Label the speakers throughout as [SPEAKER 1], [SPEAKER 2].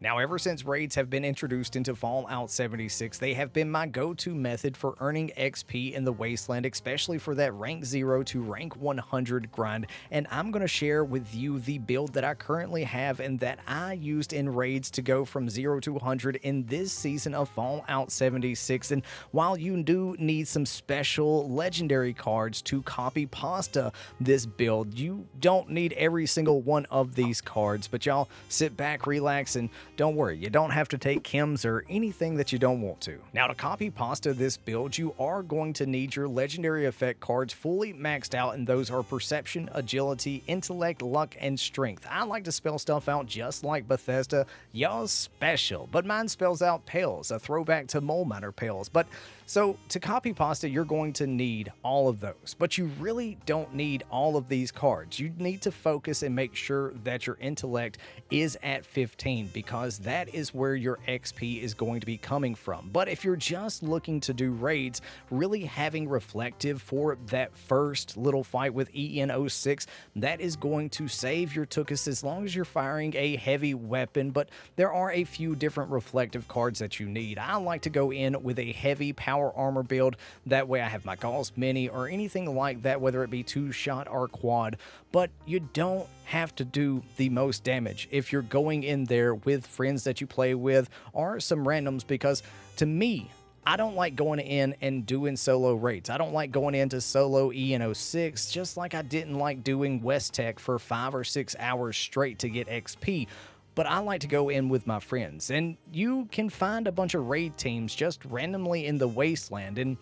[SPEAKER 1] Now, ever since raids have been introduced into Fallout 76, they have been my go-to method for earning XP in the Wasteland, especially for that rank 0 to rank 100 grind, and I'm going to share with you the build that I currently have and that I used in raids to go from 0 to 100 in this season of Fallout 76. And while you do need some special legendary cards to copy pasta this build, you don't need every single one of these cards, but y'all sit back, relax, and don't worry, you don't have to take chems or anything that you don't want to. Now, to copy pasta this build, you are going to need your legendary effect cards fully maxed out, and those are perception, agility, intellect, luck, and strength. I like to spell stuff out just like Bethesda. Y'all's special, but mine spells out Pales, a throwback to Mole Miner Pales. But so to copy pasta, you're going to need all of those, but you really don't need all of these cards. You need to focus and make sure that your intellect is at 15 because that is where your XP is going to be coming from. But if you're just looking to do raids, really having reflective for that first little fight with EN06, that is going to save your Tuchus as long as you're firing a heavy weapon, but there are a few different reflective cards that you need. I like to go in with a heavy power armor build. That way I have my Gauss Mini or anything like that, whether it be 2-shot or quad, but you don't have to do the most damage if you're going in there with friends that you play with or some randoms, because to me, I don't like going in and doing solo raids. I don't like going into solo EN06, just like I didn't like doing West Tech for 5 or 6 hours straight to get XP. But I like to go in with my friends, and you can find a bunch of raid teams just randomly in the Wasteland. And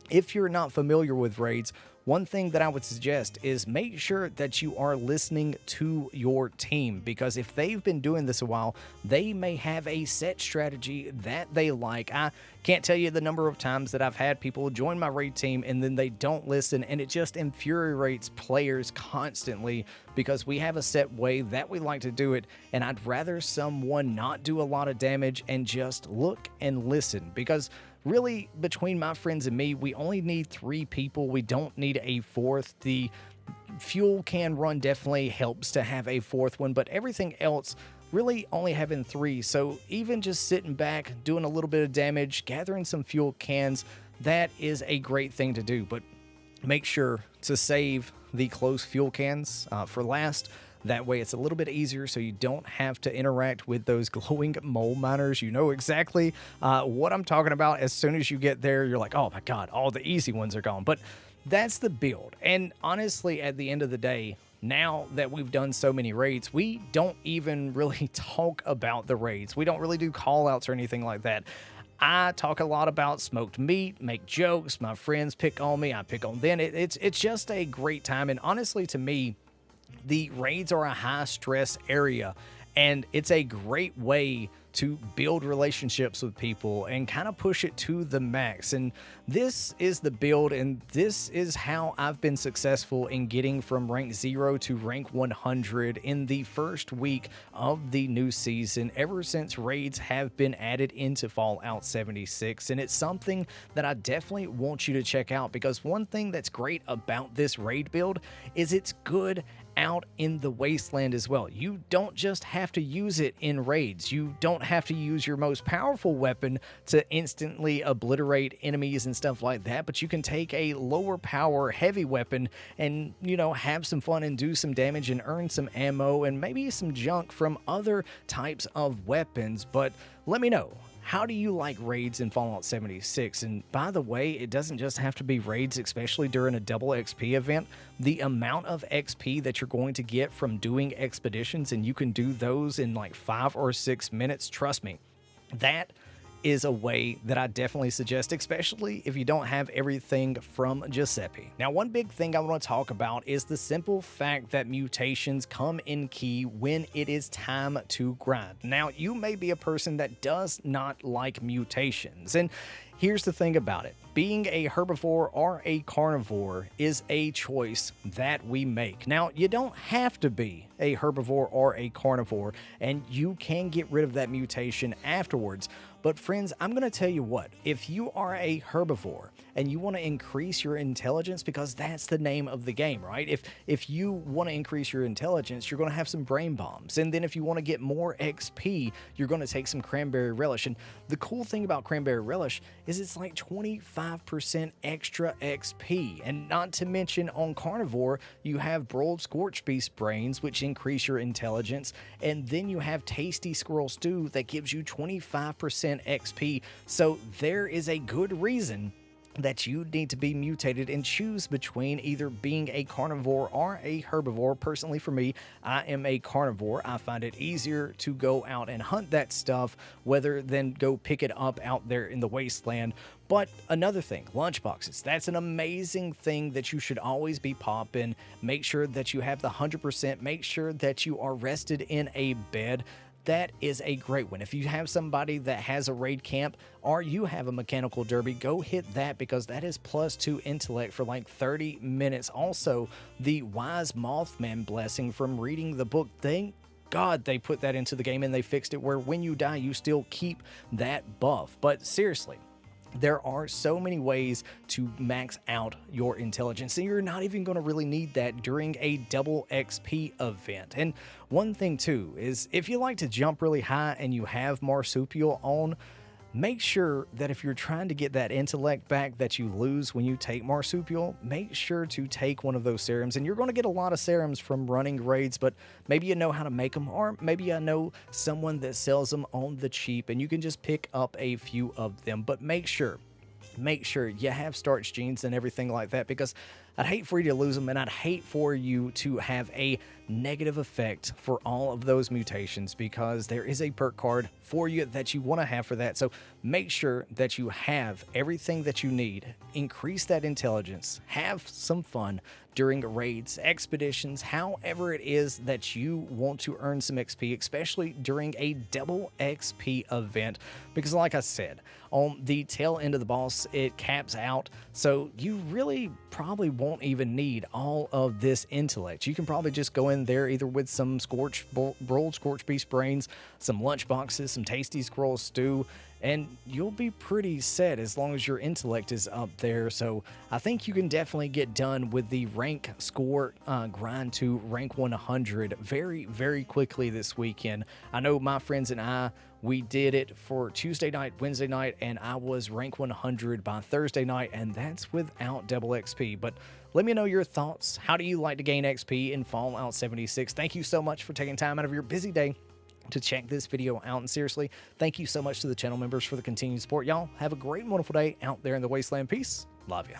[SPEAKER 1] if you're not familiar with raids, one thing that I would suggest is make sure that you are listening to your team, because if they've been doing this a while, they may have a set strategy that they like. I can't tell you the number of times that I've had people join my raid team and then they don't listen, and it just infuriates players constantly because we have a set way that we like to do it, and I'd rather someone not do a lot of damage and just look and listen, because really, between my friends and me, we only need 3 people. We don't need a 4th. The fuel can run definitely helps to have a 4th one, but everything else, really only having 3. So even just sitting back, doing a little bit of damage, gathering some fuel cans, that is a great thing to do. But make sure to save the close fuel cans for last. That way it's a little bit easier so you don't have to interact with those glowing mole miners. You know exactly what I'm talking about. As soon as you get there, you're like, oh my God, all the easy ones are gone. But that's the build. And honestly, at the end of the day, now that we've done so many raids, we don't even really talk about the raids. We don't really do call outs or anything like that. I talk a lot about smoked meat, make jokes, my friends pick on me, I pick on them. It's just a great time. And honestly, to me, the raids are a high stress area, and it's a great way to build relationships with people and kind of push it to the max. And this is the build, and this is how I've been successful in getting from rank 0 to rank 100 in the first week of the new season, ever since raids have been added into Fallout 76. And it's something that I definitely want you to check out, because one thing that's great about this raid build is it's good out in the Wasteland as well. You don't just have to use it in raids. You don't have to use your most powerful weapon to instantly obliterate enemies and stuff like that, but you can take a lower power heavy weapon and, you know, have some fun and do some damage and earn some ammo and maybe some junk from other types of weapons. But let me know, how do you like raids in Fallout 76? And by the way, it doesn't just have to be raids, especially during a double XP event. The amount of XP that you're going to get from doing expeditions, and you can do those in like 5 or 6 minutes, trust me, that is a way that I definitely suggest, especially if you don't have everything from Giuseppe. Now, one big thing I want to talk about is the simple fact that mutations come in key when it is time to grind. Now, you may be a person that does not like mutations, and Here's the thing about it. Being a herbivore or a carnivore is a choice that we make. Now, you don't have to be a herbivore or a carnivore, and you can get rid of that mutation afterwards. But friends, I'm going to tell you what, if you are a herbivore and you want to increase your intelligence, because that's the name of the game, right? If you want to increase your intelligence, you're going to have some brain bombs. And then if you want to get more XP, you're going to take some cranberry relish. And the cool thing about cranberry relish is it's like 25% extra XP. And not to mention on carnivore, you have broiled scorched beast brains, which increase your intelligence. And then you have tasty squirrel stew that gives you 25% XP. So there is a good reason that you need to be mutated and choose between either being a carnivore or a herbivore. Personally, for me, I am a carnivore. I find it easier to go out and hunt that stuff rather than go pick it up out there in the wasteland. But another thing, lunchboxes. That's an amazing thing that you should always be popping. Make sure that you have the 100%. Make sure that you are rested in a bed. That is a great one. If you have somebody that has a raid camp or you have a mechanical derby, go hit that, because that is +2 intellect for like 30 minutes. Also, the Wise Mothman blessing from reading the book. Thank God they put that into the game and they fixed it where when you die, you still keep that buff. But seriously, there are so many ways to max out your intelligence, and you're not even going to really need that during a double XP event. And one thing too is if you like to jump really high and you have marsupial on, make sure that if you're trying to get that intellect back that you lose when you take marsupial, make sure to take one of those serums. And you're going to get a lot of serums from running raids, but maybe you know how to make them, or maybe I know someone that sells them on the cheap and you can just pick up a few of them. But make sure you have starch genes and everything like that, because I'd hate for you to lose them, and I'd hate for you to have a negative effect for all of those mutations, because there is a perk card for you that you want to have for that. So make sure that you have everything that you need. Increase that intelligence. Have some fun during raids, expeditions, however it is that you want to earn some XP, especially during a double XP event. Because like I said, on the tail end of the boss, it caps out. So you really probably won't even need all of this intellect. You can probably just go in there either with some broiled scorched beast brains, some lunch boxes, some tasty squirrel stew, and you'll be pretty set as long as your intellect is up there. So I think you can definitely get done with the rank score grind to rank 100 very, very quickly this weekend. I know my friends and I, we did it for Tuesday night, Wednesday night, and I was rank 100 by Thursday night, and that's without double XP. But let me know your thoughts. How do you like to gain XP in Fallout 76? Thank you so much for taking time out of your busy day to check this video out. And seriously, thank you so much to the channel members for the continued support. Y'all have a great and wonderful day out there in the wasteland. Peace. Love ya.